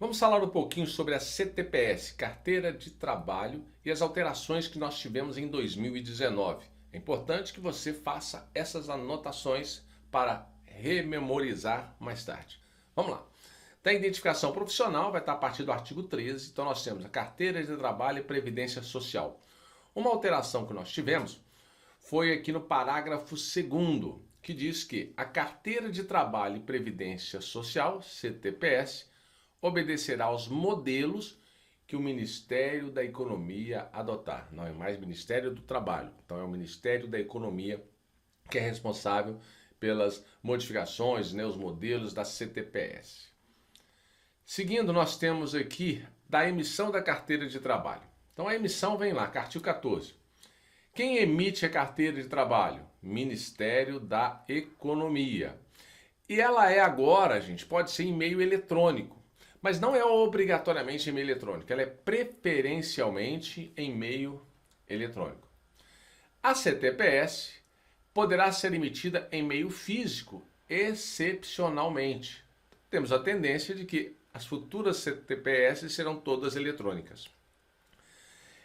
Vamos falar um pouquinho sobre a CTPS, Carteira de Trabalho, e as alterações que nós tivemos em 2019. É importante que você faça essas anotações para rememorizar mais tarde. Vamos lá. Da identificação profissional vai estar a partir do artigo 13, então nós temos a Carteira de Trabalho e Previdência Social. Uma alteração que nós tivemos foi aqui no parágrafo 2º, que diz que a Carteira de Trabalho e Previdência Social, CTPS, obedecerá aos modelos que o Ministério da Economia adotar. Não é mais Ministério do Trabalho, então é o Ministério da Economia que é responsável pelas modificações, os modelos da CTPS. Seguindo, nós temos aqui da emissão da carteira de trabalho. Então a emissão vem lá, artigo 14. Quem emite a carteira de trabalho? Ministério da Economia. E ela é agora, gente, pode ser em meio eletrônico. Mas não é obrigatoriamente em meio eletrônico, ela é preferencialmente em meio eletrônico. A CTPS poderá ser emitida em meio físico, excepcionalmente. Temos a tendência de que as futuras CTPS serão todas eletrônicas.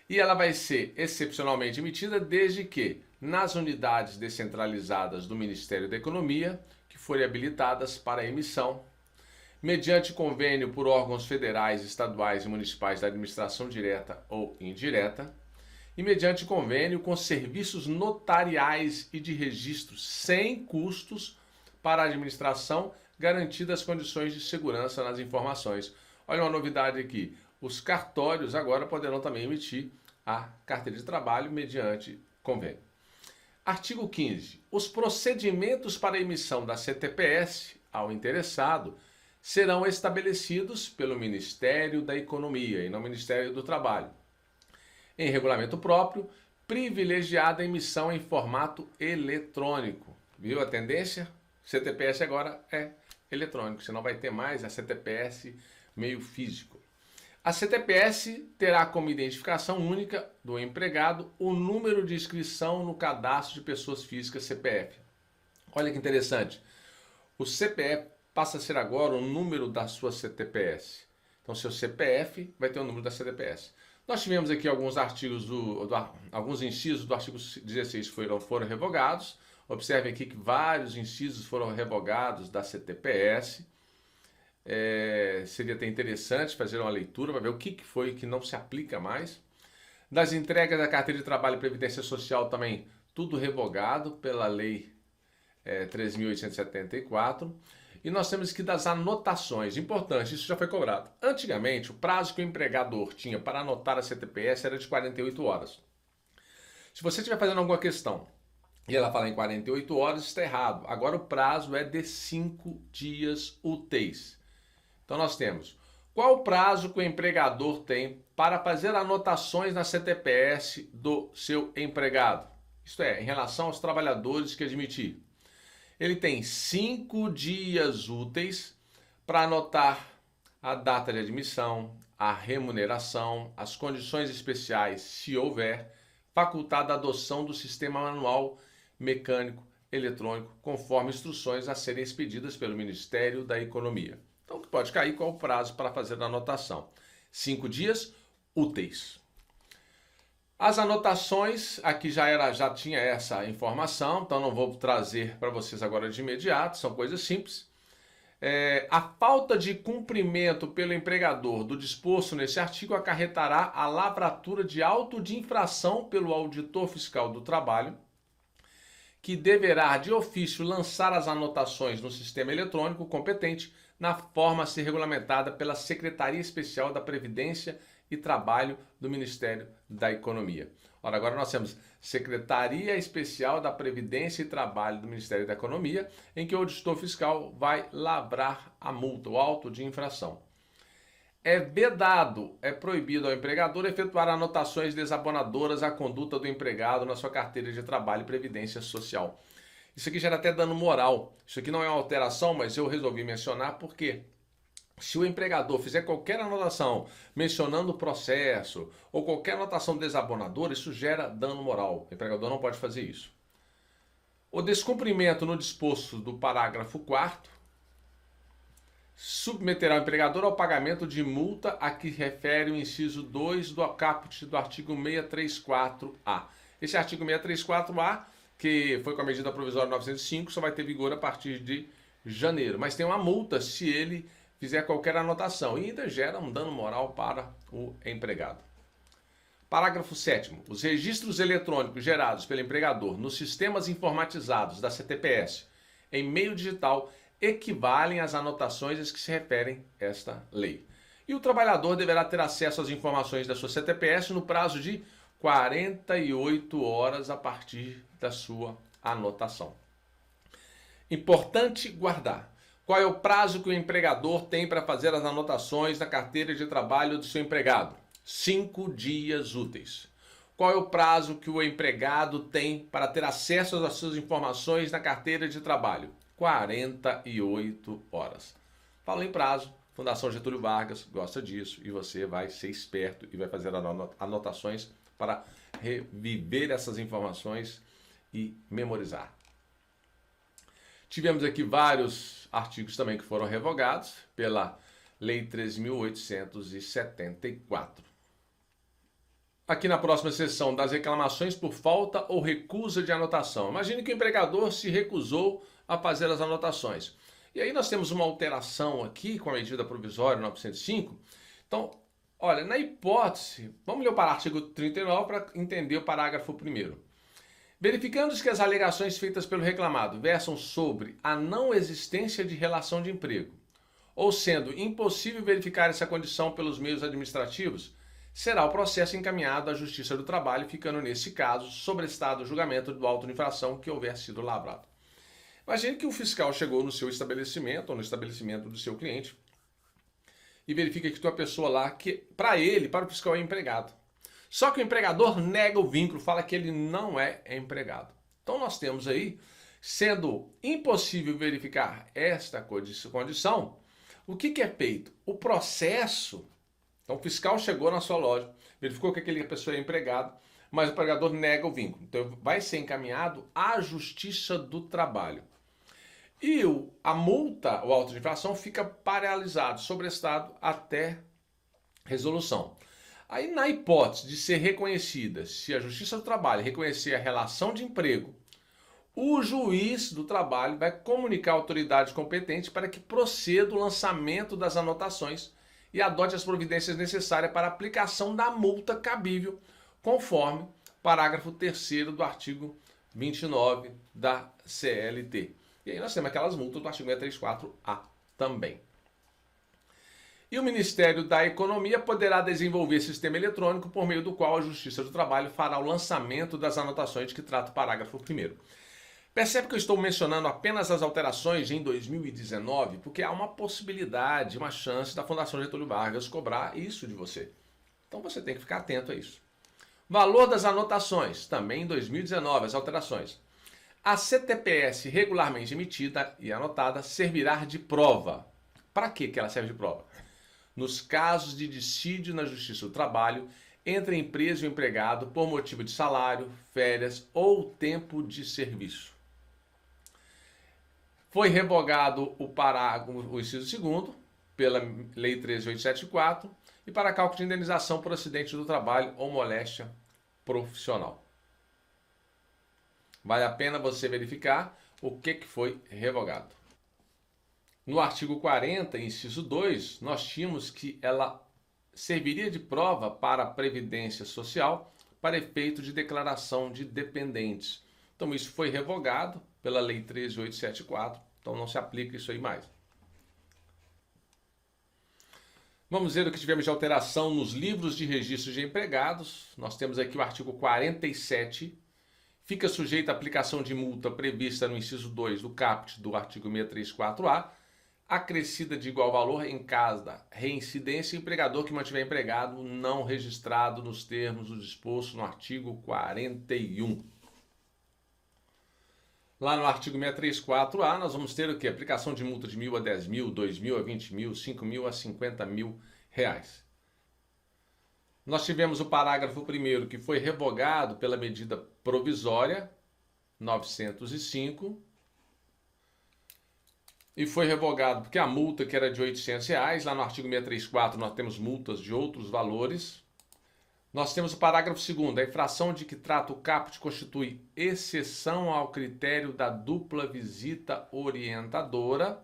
E ela vai ser excepcionalmente emitida desde que, nas unidades descentralizadas do Ministério da Economia, que forem habilitadas para a emissão, mediante convênio por órgãos federais, estaduais e municipais da administração direta ou indireta, e mediante convênio com serviços notariais e de registro sem custos para a administração, garantidas condições de segurança nas informações. Olha uma novidade aqui, os cartórios agora poderão também emitir a carteira de trabalho mediante convênio. Artigo 15. Os procedimentos para a emissão da CTPS ao interessado serão estabelecidos pelo Ministério da Economia e não Ministério do Trabalho. Em regulamento próprio, privilegiada a emissão em formato eletrônico. Viu a tendência? CTPS agora é eletrônico, você não vai ter mais a CTPS meio físico. A CTPS terá como identificação única do empregado o número de inscrição no cadastro de pessoas físicas CPF. Olha que interessante. O CPF passa a ser agora o número da sua CTPS. Então, seu CPF vai ter o número da CTPS. Nós tivemos aqui alguns artigos, alguns incisos do artigo 16 foram revogados. Observem aqui que vários incisos foram revogados da CTPS. Seria até interessante fazer uma leitura para ver o que foi que não se aplica mais. Das entregas da carteira de trabalho e previdência social também, tudo revogado pela lei 3.874. E nós temos que das anotações, importante, isso já foi cobrado. Antigamente, o prazo que o empregador tinha para anotar a CTPS era de 48 horas. Se você estiver fazendo alguma questão e ela falar em 48 horas, está errado. Agora o prazo é de 5 dias úteis. Então nós temos, qual o prazo que o empregador tem para fazer anotações na CTPS do seu empregado? Isto é, em relação aos trabalhadores que admitir. Ele tem 5 dias úteis para anotar a data de admissão, a remuneração, as condições especiais, se houver, facultada a adoção do sistema manual mecânico eletrônico, conforme instruções a serem expedidas pelo Ministério da Economia. Então, que pode cair, qual o prazo para fazer a anotação? 5 dias úteis. As anotações, aqui já tinha essa informação, então não vou trazer para vocês agora de imediato, são coisas simples. A falta de cumprimento pelo empregador do disposto nesse artigo acarretará a lavratura de auto de infração pelo auditor fiscal do trabalho, que deverá de ofício lançar as anotações no sistema eletrônico competente na forma a ser regulamentada pela Secretaria Especial da Previdência e Trabalho do Ministério da Economia. Ora, agora nós temos Secretaria Especial da Previdência e Trabalho do Ministério da Economia, em que o auditor fiscal vai lavrar a multa, o auto de infração. É vedado, é proibido ao empregador efetuar anotações desabonadoras à conduta do empregado na sua carteira de trabalho e previdência social. Isso aqui gera até dano moral. Isso aqui não é uma alteração, mas eu resolvi mencionar porque se o empregador fizer qualquer anotação mencionando o processo ou qualquer anotação desabonadora, isso gera dano moral. O empregador não pode fazer isso. O descumprimento no disposto do parágrafo 4º submeterá o empregador ao pagamento de multa a que refere o inciso 2 do caput do artigo 634-A. Esse artigo 634-A, que foi com a medida provisória 905, só vai ter vigor a partir de janeiro. Mas tem uma multa se ele fizer qualquer anotação e ainda gera um dano moral para o empregado. Parágrafo 7º. Os registros eletrônicos gerados pelo empregador nos sistemas informatizados da CTPS em meio digital equivalem às anotações às que se referem esta lei. E o trabalhador deverá ter acesso às informações da sua CTPS no prazo de 48 horas a partir da sua anotação. Importante guardar. Qual é o prazo que o empregador tem para fazer as anotações na carteira de trabalho do seu empregado? 5 dias úteis. Qual é o prazo que o empregado tem para ter acesso às suas informações na carteira de trabalho? 48 horas. Falo em prazo, Fundação Getúlio Vargas gosta disso e você vai ser esperto e vai fazer anotações para reviver essas informações e memorizar. Tivemos aqui vários artigos também que foram revogados pela Lei 13.874. Aqui na próxima seção das reclamações por falta ou recusa de anotação. Imagine que o empregador se recusou a fazer as anotações. E aí nós temos uma alteração aqui com a medida provisória 905. Então, olha, na hipótese, vamos ler o artigo 39 para entender o parágrafo 1º. Verificando-se que as alegações feitas pelo reclamado versam sobre a não existência de relação de emprego, ou sendo impossível verificar essa condição pelos meios administrativos, será o processo encaminhado à Justiça do Trabalho, ficando, nesse caso, sobrestado o julgamento do auto de infração que houver sido lavrado. Imagine que o fiscal chegou no seu estabelecimento ou no estabelecimento do seu cliente e verifica que tem uma pessoa lá que, para o fiscal é empregado. Só que o empregador nega o vínculo, fala que ele não é empregado. Então nós temos aí, sendo impossível verificar esta condição, o que é feito? O processo, então o fiscal chegou na sua loja, verificou que aquela pessoa é empregado, mas o empregador nega o vínculo. Então vai ser encaminhado à Justiça do Trabalho. E a multa, o auto de infração, fica paralisado, sobrestado até resolução. Aí, na hipótese de ser reconhecida, se a Justiça do Trabalho reconhecer a relação de emprego, o juiz do trabalho vai comunicar à autoridade competente para que proceda o lançamento das anotações e adote as providências necessárias para a aplicação da multa cabível, conforme parágrafo 3º do artigo 29 da CLT. E aí nós temos aquelas multas do artigo 634-A também. E o Ministério da Economia poderá desenvolver sistema eletrônico por meio do qual a Justiça do Trabalho fará o lançamento das anotações que trata o parágrafo 1º. Percebe que eu estou mencionando apenas as alterações em 2019, porque há uma possibilidade, uma chance da Fundação Getúlio Vargas cobrar isso de você. Então você tem que ficar atento a isso. Valor das anotações, também em 2019, as alterações. A CTPS regularmente emitida e anotada servirá de prova. Para que ela serve de prova? Nos casos de dissídio na Justiça do Trabalho entre a empresa e o empregado por motivo de salário, férias ou tempo de serviço. Foi revogado o inciso 2º pela Lei 13.874 e para cálculo de indenização por acidente do trabalho ou moléstia profissional. Vale a pena você verificar o que foi revogado. No artigo 40, inciso 2, nós tínhamos que ela serviria de prova para a Previdência Social para efeito de declaração de dependentes. Então isso foi revogado pela Lei 13.874, então não se aplica isso aí mais. Vamos ver o que tivemos de alteração nos livros de registros de empregados. Nós temos aqui o artigo 47, fica sujeito à aplicação de multa prevista no inciso 2 do caput do artigo 634-A, acrescida de igual valor em caso da reincidência, empregador que mantiver empregado não registrado nos termos do disposto no artigo 41. Lá no artigo 634-A, nós vamos ter o quê? Aplicação de multa de 1.000 a 10.000, 2.000 a 20.000, 5.000 a 50.000 reais. Nós tivemos o parágrafo 1º que foi revogado pela medida provisória 905 e foi revogado porque a multa que era de R$ 800, lá no artigo 634 nós temos multas de outros valores. Nós temos o parágrafo 2º, a infração de que trata o caput constitui exceção ao critério da dupla visita orientadora.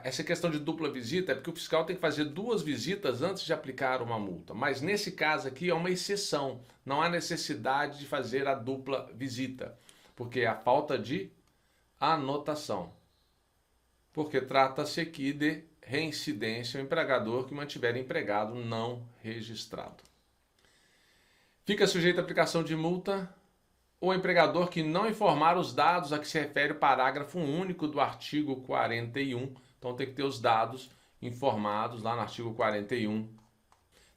Essa questão de dupla visita é porque o fiscal tem que fazer 2 visitas antes de aplicar uma multa. Mas nesse caso aqui é uma exceção. Não há necessidade de fazer a dupla visita, porque é a falta de anotação. Porque trata-se aqui de reincidência ao empregador que mantiver empregado não registrado. Fica sujeito à aplicação de multa o empregador que não informar os dados a que se refere o parágrafo único do artigo 41. Então tem que ter os dados informados lá no artigo 41.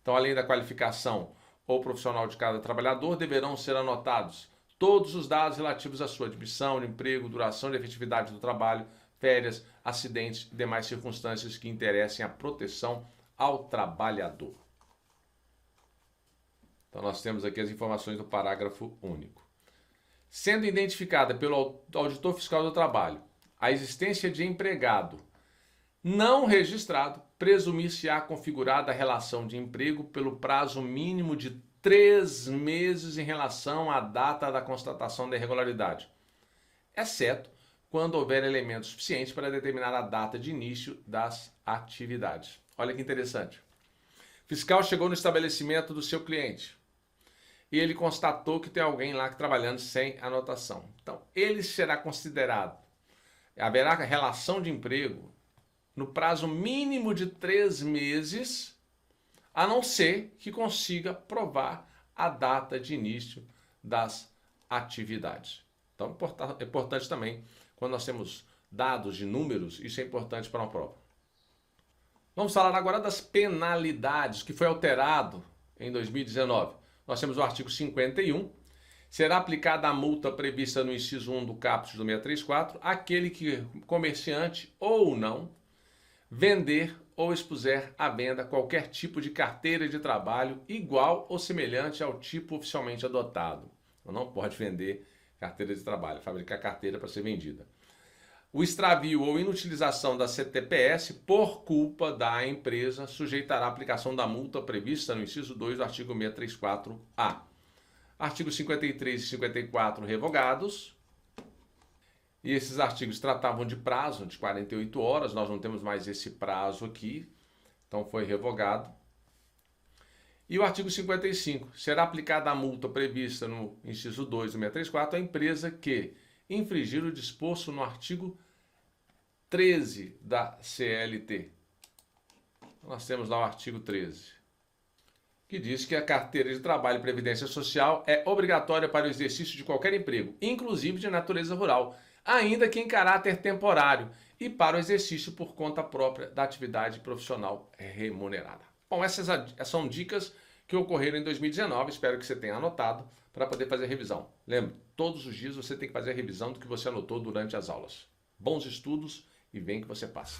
Então, além da qualificação ou profissional de cada trabalhador, deverão ser anotados todos os dados relativos à sua admissão de emprego, duração de efetividade do trabalho, férias, acidentes e demais circunstâncias que interessem à proteção ao trabalhador. Então nós temos aqui as informações do parágrafo único. Sendo identificada pelo auditor fiscal do trabalho a existência de empregado não registrado, presumir-se-á configurada a relação de emprego pelo prazo mínimo de 3 meses em relação à data da constatação da irregularidade, exceto quando houver elementos suficientes para determinar a data de início das atividades. Olha que interessante. O fiscal chegou no estabelecimento do seu cliente e ele constatou que tem alguém lá trabalhando sem anotação. Então, ele será considerado, haverá relação de emprego no prazo mínimo de 3 meses, a não ser que consiga provar a data de início das atividades. Então, é importante também, quando nós temos dados de números, isso é importante para uma prova. Vamos falar agora das penalidades, que foi alterado em 2019. Nós temos o artigo 51. Será aplicada a multa prevista no inciso 1 do caput do 634 àquele que, comerciante ou não, vender ou expuser à venda qualquer tipo de carteira de trabalho igual ou semelhante ao tipo oficialmente adotado. Não pode vender carteira de trabalho, fabricar carteira para ser vendida. O extravio ou inutilização da CTPS por culpa da empresa sujeitará a aplicação da multa prevista no inciso 2 do artigo 634-A. Artigos 53 e 54 revogados. E esses artigos tratavam de prazo de 48 horas, nós não temos mais esse prazo aqui, então foi revogado. E o artigo 55, será aplicada a multa prevista no inciso 2 do 634 à empresa que infringir o disposto no artigo 13 da CLT. Nós temos lá o artigo 13, que diz que a carteira de trabalho e previdência social é obrigatória para o exercício de qualquer emprego, inclusive de natureza rural, ainda que em caráter temporário, e para o exercício por conta própria da atividade profissional remunerada. Bom, essas são dicas que ocorreram em 2019, espero que você tenha anotado para poder fazer revisão. Lembre, todos os dias você tem que fazer a revisão do que você anotou durante as aulas. Bons estudos e vem que você passa.